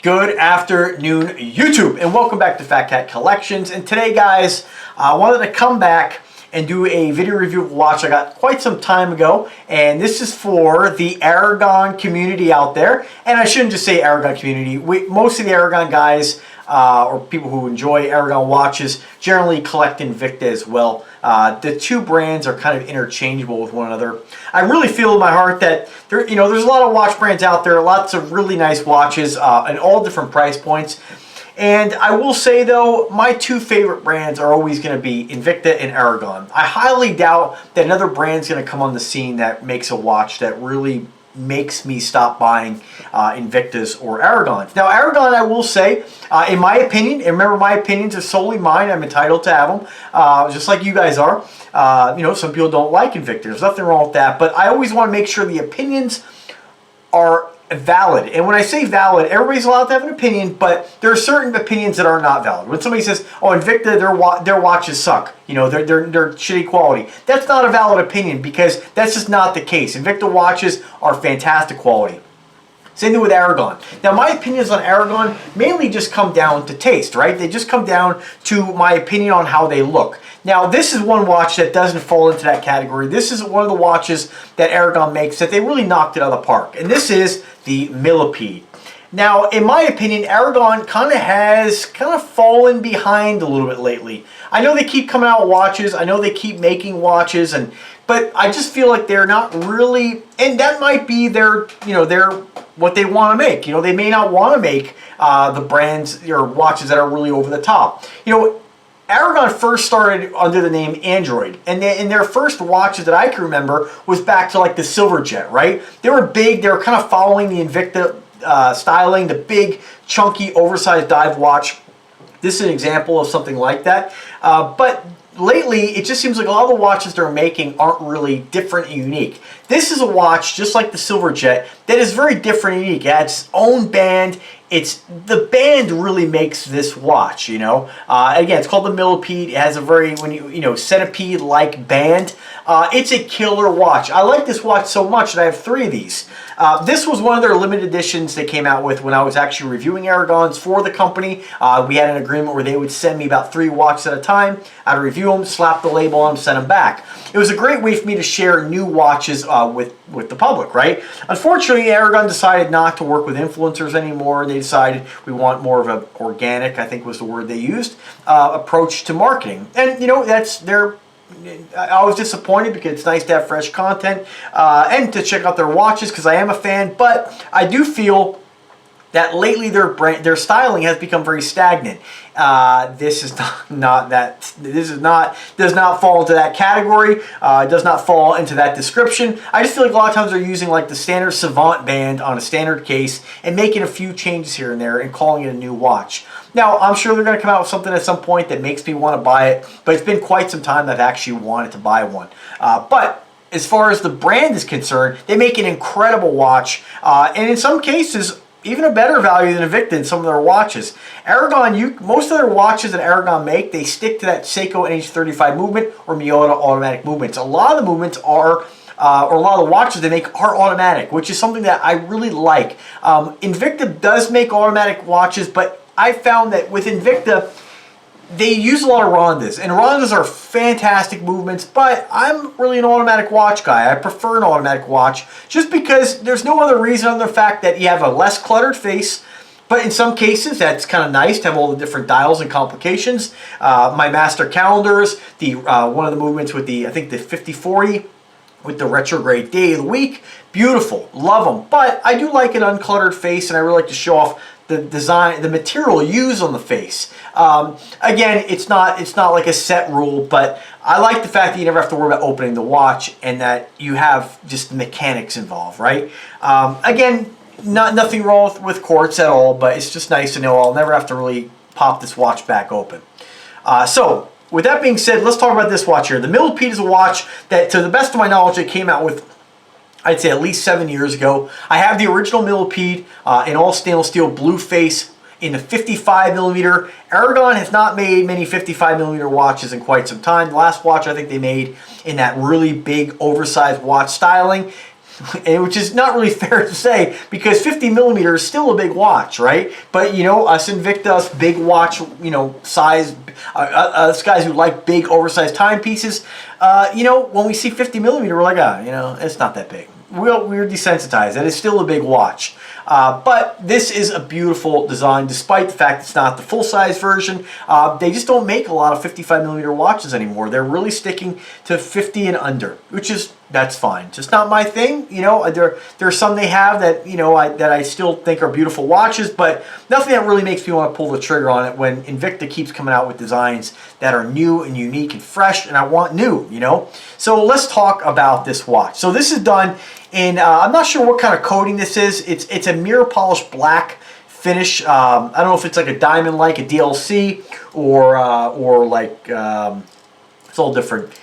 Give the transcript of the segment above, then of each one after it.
Good afternoon, YouTube, and welcome back to Fat Cat Collections. And today, guys, I wanted to come back and do a video review of a watch I got quite some time ago, and this is for the Aragon community out there. And I shouldn't just say Aragon community. Most of the Aragon guys or people who enjoy Aragon watches generally collect Invicta as well. The two brands are kind of interchangeable with one another. I really feel in my heart that there's a lot of watch brands out there, lots of really nice watches at all different price points. And I will say though, my two favorite brands are always going to be Invicta and Aragon. I highly doubt that another brand's going to come on the scene that makes a watch that really makes me stop buying Invictas or Aragons. Now Aragon, I will say, in my opinion, and remember my opinions are solely mine, I'm entitled to have them, just like you guys are. Some people don't like Invicta, there's nothing wrong with that, but I always want to make sure the opinions are valid. And when I say valid, everybody's allowed to have an opinion, but there are certain opinions that are not valid. When somebody says, oh, Invicta, their watches suck, they're shitty quality, that's not a valid opinion, because that's just not the case. Invicta watches are fantastic quality. Same thing with Aragon. Now, my opinions on Aragon mainly just come down to taste, right? They just come down to my opinion on how they look. Now, this is one watch that doesn't fall into that category. This is one of the watches that Aragon makes that they really knocked it out of the park, and this is the Millipede. Now, in my opinion, Aragon has fallen behind a little bit lately. I know they keep coming out with watches. I know they keep making watches, but I just feel like they're not really, and that might be their what they want to make. They may not want to make the brands or watches that are really over the top. Aragon first started under the name Android, and their first watches that I can remember was back to like the Silverjet, right? They were big, they were kind of following the Invicta styling, the big, chunky, oversized dive watch. This is an example of something like that. But lately, it just seems like a lot of the watches they're making aren't really different and unique. This is a watch, just like the Silverjet, that is very different and unique. It has its own band. The band really makes this watch, Again, it's called the Millipede. It has a very, centipede-like band. It's a killer watch. I like this watch so much that I have 3 of these. This was one of their limited editions they came out with when I was actually reviewing Aragons for the company. We had an agreement where they would send me about 3 watches at a time. I'd review them, slap the label on them, send them back. It was a great way for me to share new watches with the public, right? Unfortunately, Aragon decided not to work with influencers anymore. They decided we want more of an organic, I think was the word they used, approach to marketing. And, that's their... I was disappointed because it's nice to have fresh content and to check out their watches because I am a fan, but I do feel that lately their styling has become very stagnant. This is does not fall into that category. It does not fall into that description. I just feel like a lot of times they're using like the standard Savant band on a standard case and making a few changes here and there and calling it a new watch. Now, I'm sure they're going to come out with something at some point that makes me want to buy it, but it's been quite some time that I've actually wanted to buy one. But as far as the brand is concerned, they make an incredible watch, and in some cases, even a better value than Invicta in some of their watches. Aragon, most of their watches that Aragon make, they stick to that Seiko NH35 movement or Miyota automatic movements. A lot of the movements are, or a lot of the watches they make are automatic, which is something that I really like. Invicta does make automatic watches, but I found that with Invicta, they use a lot of rondas, and rondas are fantastic movements, but I'm really an automatic watch guy. I prefer an automatic watch just because there's no other reason other than the fact that you have a less cluttered face, but in some cases that's kind of nice to have all the different dials and complications. My master calendars, one of the movements with I think the 5040 with the retrograde day of the week, beautiful, love them, but I do like an uncluttered face, and I really like to show off the design, the material used on the face. Again, it's not like a set rule, but I like the fact that you never have to worry about opening the watch and that you have just mechanics involved, right? Again, nothing wrong with quartz at all, but it's just nice to know I'll never have to really pop this watch back open. So, with that being said, let's talk about this watch here. The Millipede is a watch that, to the best of my knowledge, they came out with, I'd say, at least 7 years ago. I have the original Millipede in all stainless steel blue face in the 55mm. Aragon has not made many 55mm watches in quite some time. The last watch I think they made in that really big oversized watch styling And which is not really fair to say because 50 millimeter is still a big watch, right? But you know, us Invicta, us big watch, you know, size, us guys who like big oversized timepieces, you know, when we see 50 millimeter, we're like, ah, you know, it's not that big. We're desensitized. That is still a big watch. But this is a beautiful design, despite the fact it's not the full-size version. They just don't make a lot of 55 millimeter watches anymore. They're really sticking to 50 and under, which is, that's fine. Just not my thing. You know, there are some they have that, you know, that I still think are beautiful watches, but nothing that really makes me want to pull the trigger on it when Invicta keeps coming out with designs that are new and unique and fresh, and I want new, you know? So let's talk about this watch. So this is done in, I'm not sure what kind of coating this is. It's a mirror polished black finish. I don't know if it's like a diamond, like a DLC, or like it's all different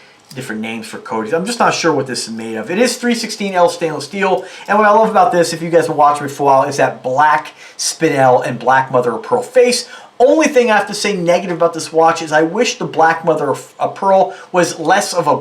names for coatings. I'm just not sure what this is made of. It is 316L stainless steel, and what I love about this, if you guys have watched me for a while, is that black spinel and black mother of pearl face. Only thing I have to say negative about this watch is I wish the black mother of pearl was less of a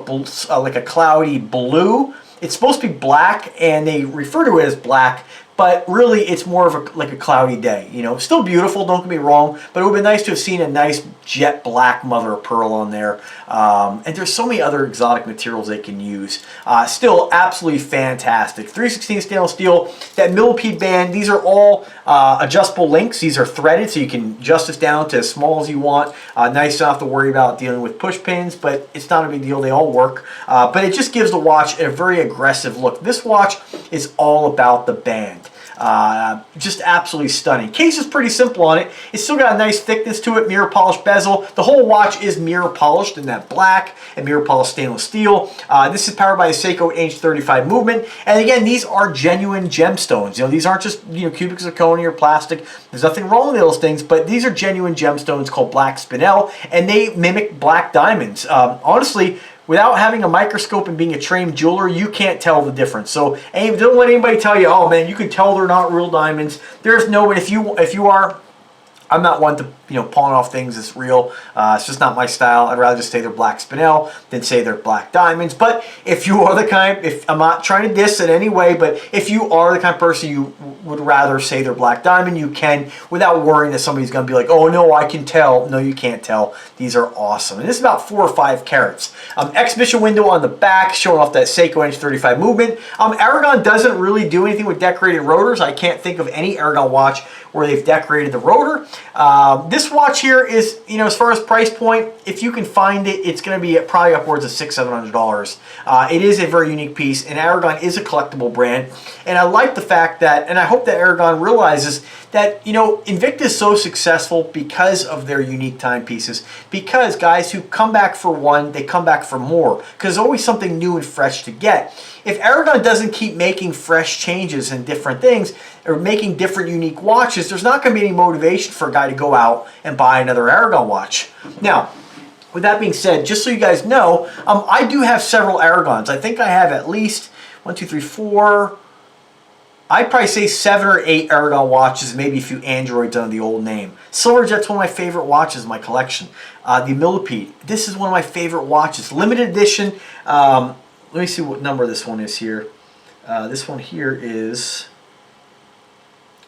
like a cloudy blue. It's supposed to be black, and they refer to it as black, but really it's more of like a cloudy day. You know, still beautiful, don't get me wrong, but it would be nice to have seen a nice jet black mother of pearl on there. And there's so many other exotic materials they can use. Still absolutely fantastic. 316 stainless steel, that millipede band, these are all adjustable links. These are threaded, so you can adjust this down to as small as you want. Nice, not have to worry about dealing with push pins, but it's not a big deal, they all work. But it just gives the watch a very aggressive look. This watch is all about the band. Just absolutely stunning. Case is pretty simple on it. It's still got a nice thickness to it, mirror polished bezel. The whole watch is mirror polished in that black and mirror polished stainless steel. This is powered by a Seiko H35 movement. And again, these are genuine gemstones. You know, these aren't just, you know, cubic zirconia or plastic. There's nothing wrong with those things, but these are genuine gemstones called black spinel, and they mimic black diamonds. Honestly, without having a microscope and being a trained jeweler, you can't tell the difference. So don't let anybody tell you, oh man, you can tell they're not real diamonds. There's no way. If you are, I'm not one to, you know, pawn off things as real. It's just not my style. I'd rather just say they're black spinel than say they're black diamonds. But if you are the kind, if I'm not trying to diss in any way, but if you are the kind of person you would rather say they're black diamond, you can, without worrying that somebody's going to be like, oh no, I can tell. No, you can't tell. These are awesome. And this is about 4 or 5 carats. Exhibition window on the back showing off that Seiko H35 movement. Aragon doesn't really do anything with decorated rotors. I can't think of any Aragon watch where they've decorated the rotor. This watch here is, you know, as far as price point, if you can find it, it's going to be probably upwards of $600–700. It is a very unique piece, and Aragon is a collectible brand. And I like the fact that, and I hope that Aragon realizes that, you know, Invicta is so successful because of their unique timepieces. Because guys who come back for one, they come back for more. Because there's always something new and fresh to get. If Aragon doesn't keep making fresh changes and different things, or making different unique watches, there's not going to be any motivation for a guy to go out and buy another Aragon watch. Now, with that being said, just so you guys know, I do have several Aragons. I think I have at least 1, 2, 3, 4. I'd probably say 7 or 8 Aragon watches, maybe a few Androids under the old name. Silverjet's one of my favorite watches in my collection. The Millipede, this is one of my favorite watches. Limited edition. Let me see what number this one is here. This one here is,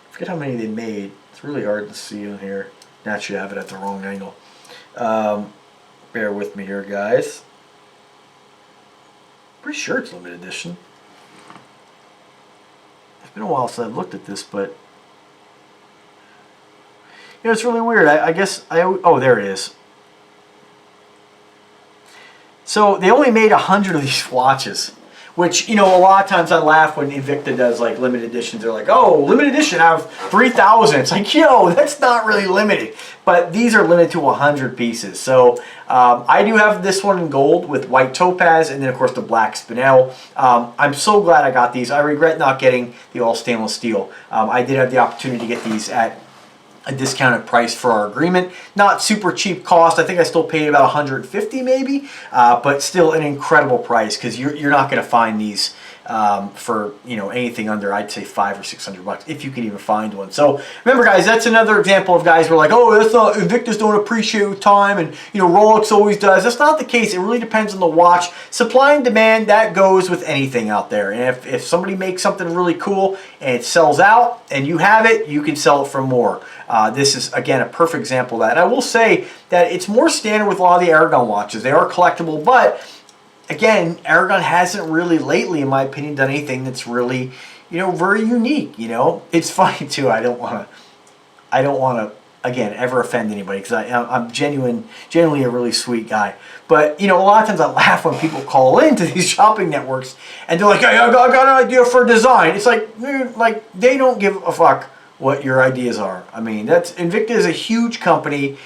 I forget how many they made. It's really hard to see on here. Naturally, I have it at the wrong angle. Bear with me here, guys. Pretty sure it's limited edition. It's been a while since I've looked at this, but you know, it's really weird. I guess oh, there it is. So they only made 100 of these watches, which, you know, a lot of times I laugh when Invicta does like limited editions. They're like, oh, limited edition, I have 3,000. It's like, yo, that's not really limited. But these are limited to 100 pieces. So I do have this one in gold with white topaz, and then of course the black spinel. I'm so glad I got these. I regret not getting the all stainless steel. I did have the opportunity to get these at a discounted price for our agreement. Not super cheap cost. I think I still paid about $150 maybe, but still an incredible price, because you're not going to find these for, you know, anything under, I'd say $500 or $600 if you can even find one. So remember, guys, that's another example of guys who are like, oh, that's not, Invictus don't appreciate time, and, you know, Rolex always does. That's not the case. It really depends on the watch. Supply and demand, that goes with anything out there. And if somebody makes something really cool and it sells out and you have it, you can sell it for more. This is, again, a perfect example of that. And I will say that it's more standard with a lot of the Aragon watches. They are collectible, but again, Aragon hasn't really lately, in my opinion, done anything that's really, you know, very unique. You know, it's funny too. I don't want to, again, ever offend anybody, because I'm genuinely a really sweet guy. But, you know, a lot of times I laugh when people call into these shopping networks and they're like, hey, I got an idea for design. It's like, dude, like, they don't give a fuck what your ideas are. I mean, Invicta is a huge company.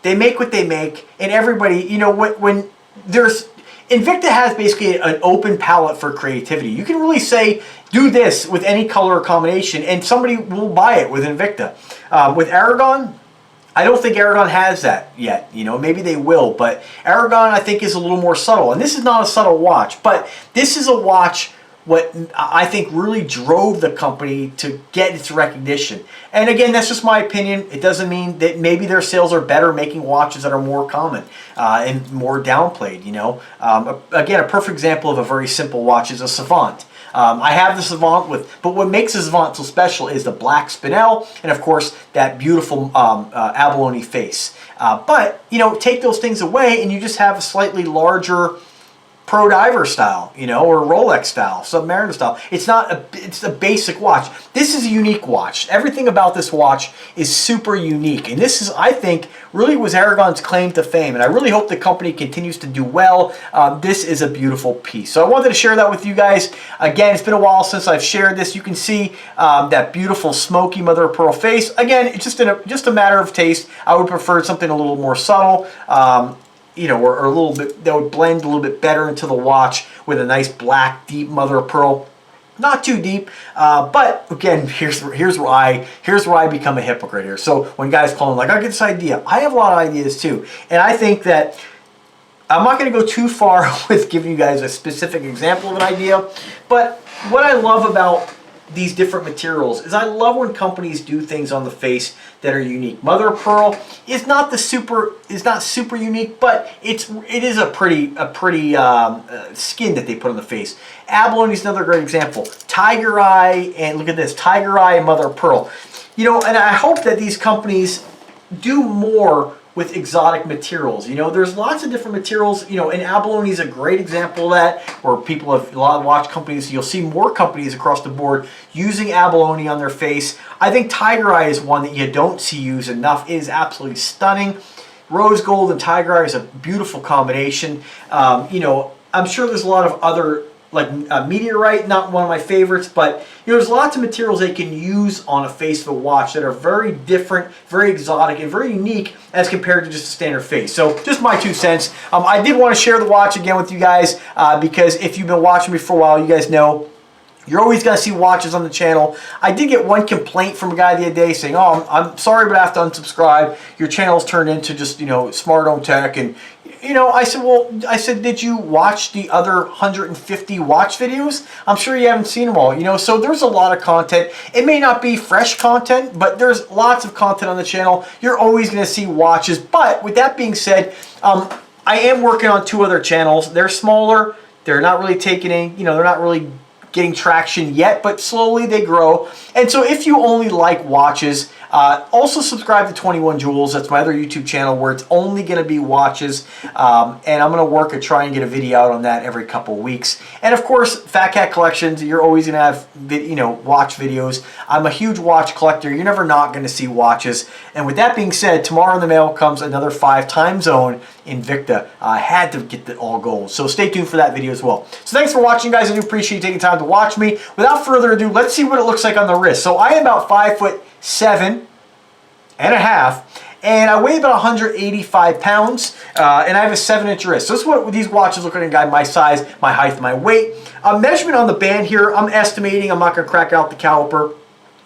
They make what they make, and everybody, you know, when there's, Invicta has basically an open palette for creativity. You can really say, do this with any color or combination, and somebody will buy it with Invicta. With Aragon, I don't think Aragon has that yet. You know, maybe they will, but Aragon, I think, is a little more subtle. And this is not a subtle watch, but this is a watch what I think really drove the company to get its recognition. And again, that's just my opinion. It doesn't mean that maybe their sales are better making watches that are more common and more downplayed, you know. Again, a perfect example of a very simple watch is a Savant. I have the Savant but what makes the Savant so special is the black spinel and, of course, that beautiful abalone face. But, you know, take those things away and you just have a slightly larger Pro Diver style, you know, or Rolex style, Submariner style. It's a basic watch. This is a unique watch. Everything about this watch is super unique. And this is, I think, really was Aragon's claim to fame. And I really hope the company continues to do well. This is a beautiful piece. So I wanted to share that with you guys. Again, it's been a while since I've shared this. You can see that beautiful smoky mother of pearl face. Again, it's just a matter of taste. I would prefer something a little more subtle. You know, or a little bit, that would blend a little bit better into the watch with a nice black, deep mother of pearl. Not too deep, but again, here's where I become a hypocrite here. So when guys call me like, I get this idea, I have a lot of ideas too, and I think that I'm not going to go too far with giving you guys a specific example of an idea. But what I love about these different materials is I love when companies do things on the face that are unique. Mother of pearl is not super unique, but it is a pretty skin that they put on the face. Abalone is another great example. Tiger eye, and look at this, tiger eye and mother of pearl. You know, and I hope that these companies do more with exotic materials. You know, there's lots of different materials, you know, and abalone is a great example of that, where people have, a lot of watch companies, you'll see more companies across the board using abalone on their face. I think tiger eye is one that you don't see used enough. It is absolutely stunning. Rose gold and tiger eye is a beautiful combination. You know, I'm sure there's a lot of other, like meteorite, not one of my favorites, but you know, there's lots of materials they can use on a face of a watch that are very different, very exotic, and very unique as compared to just a standard face. So just my 2 cents. I did want to share the watch again with you guys because if you've been watching me for a while, you guys know you're always going to see watches on the channel. I did get one complaint from a guy the other day saying, oh, I'm sorry, but I have to unsubscribe. Your channel's turned into just, you know, smart home tech. And, you know, I said, did you watch the other 150 watch videos? I'm sure you haven't seen them all, you know, so there's a lot of content. It may not be fresh content, but there's lots of content on the channel. You're always going to see watches. But with that being said, I am working on 2 other channels. They're smaller. They're not really taking any, you know, they're not really getting traction yet, but slowly they grow. And so if you only like watches, also subscribe to 21 Jewels. That's my other YouTube channel where it's only going to be watches. And I'm going to work and try and get a video out on that every couple weeks. And of course, Fat Cat Collections, you're always going to have, you know, watch videos. I'm a huge watch collector. You're never not going to see watches. And with that being said, tomorrow in the mail comes another 5 time zone Invicta. I had to get the all gold. So stay tuned for that video as well. So thanks for watching, guys. I do appreciate you taking time to watch me. Without further ado, let's see what it looks like on the wrist. So I am about 5'7.5", and I weigh about 185 pounds, and I have a 7-inch wrist. So this is what these watches look like, a guy my size, my height, my weight. Measurement on the band here, I'm estimating, I'm not going to crack out the caliper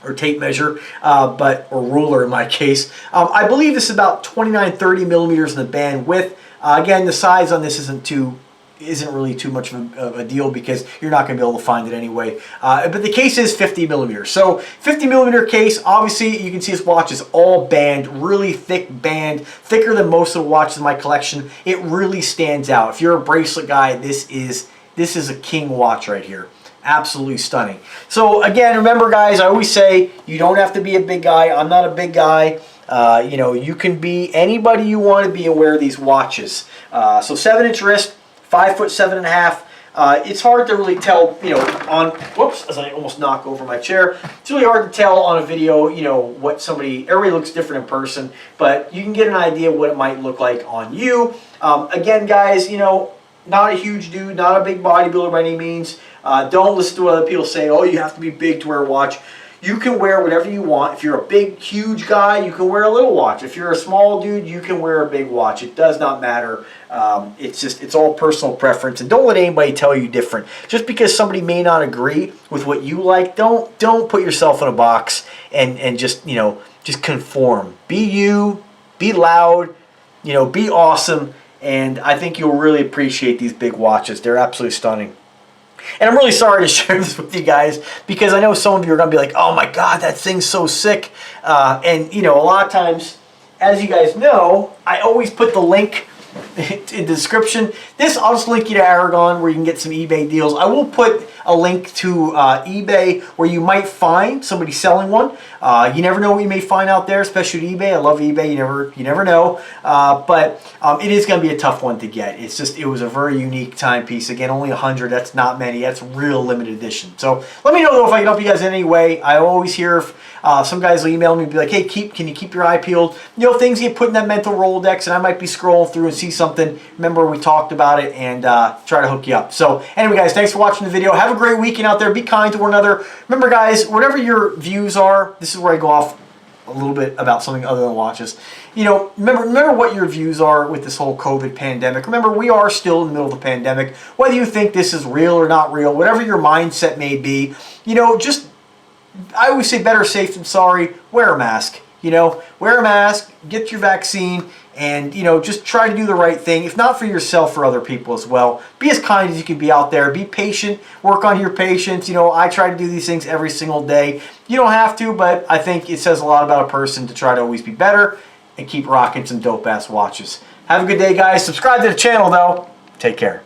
or tape measure, or ruler in my case. I believe this is about 29-30 millimeters in the band width. Again, the size on this isn't too isn't really too much of a deal because you're not going to be able to find it anyway. But the case is 50 millimeter. So 50 millimeter case, obviously you can see this watch is all band, really thick band, thicker than most of the watches in my collection. It really stands out. If you're a bracelet guy, this is a king watch right here. Absolutely stunning. So again, remember guys, I always say you don't have to be a big guy. I'm not a big guy. You know, you can be anybody you want to be and wear these watches. So 7-inch wrist, 5'7.5". It's hard to really tell, you know, on, whoops, as I almost knock over my chair. It's really hard to tell on a video, you know, what everybody looks different in person, but you can get an idea what it might look like on you. Again, guys, you know, not a huge dude, not a big bodybuilder by any means. Don't listen to what other people say, oh, you have to be big to wear a watch. You can wear whatever you want. If you're a big, huge guy, you can wear a little watch. If you're a small dude, you can wear a big watch. It does not matter. It's all personal preference. And don't let anybody tell you different. Just because somebody may not agree with what you like, don't put yourself in a box and just, you know, just conform. Be you, be loud, you know, be awesome. And I think you'll really appreciate these big watches. They're absolutely stunning. And I'm really sorry to share this with you guys because I know some of you are going to be like, oh my God, that thing's so sick. And, you know, a lot of times, as you guys know, I always put the link in the description. I'll just link you to Aragon where you can get some eBay deals. I will put a link to eBay where you might find somebody selling one. You never know what you may find out there, especially at eBay. I love eBay. You never know. But it is going to be a tough one to get. It was a very unique timepiece. Again, only 100. That's not many. That's real limited edition. So let me know though if I can help you guys in any way. I always hear some guys will email me and be like, hey, can you keep your eye peeled? You know, things get put in that mental Rolodex, and I might be scrolling through and see something. Remember, we talked about it and try to hook you up. So anyway, guys, thanks for watching the video. Have a great weekend out there. Be kind to one another. Remember, guys, whatever your views are, this is where I go off a little bit about something other than watches. You know, remember what your views are with this whole COVID pandemic. Remember, we are still in the middle of the pandemic. Whether you think this is real or not real, whatever your mindset may be, you know, just, I always say better safe than sorry. Wear a mask. You know, wear a mask, get your vaccine, and, you know, just try to do the right thing. If not for yourself, for other people as well. Be as kind as you can be out there. Be patient. Work on your patience. You know, I try to do these things every single day. You don't have to, but I think it says a lot about a person to try to always be better and keep rocking some dope-ass watches. Have a good day, guys. Subscribe to the channel, though. Take care.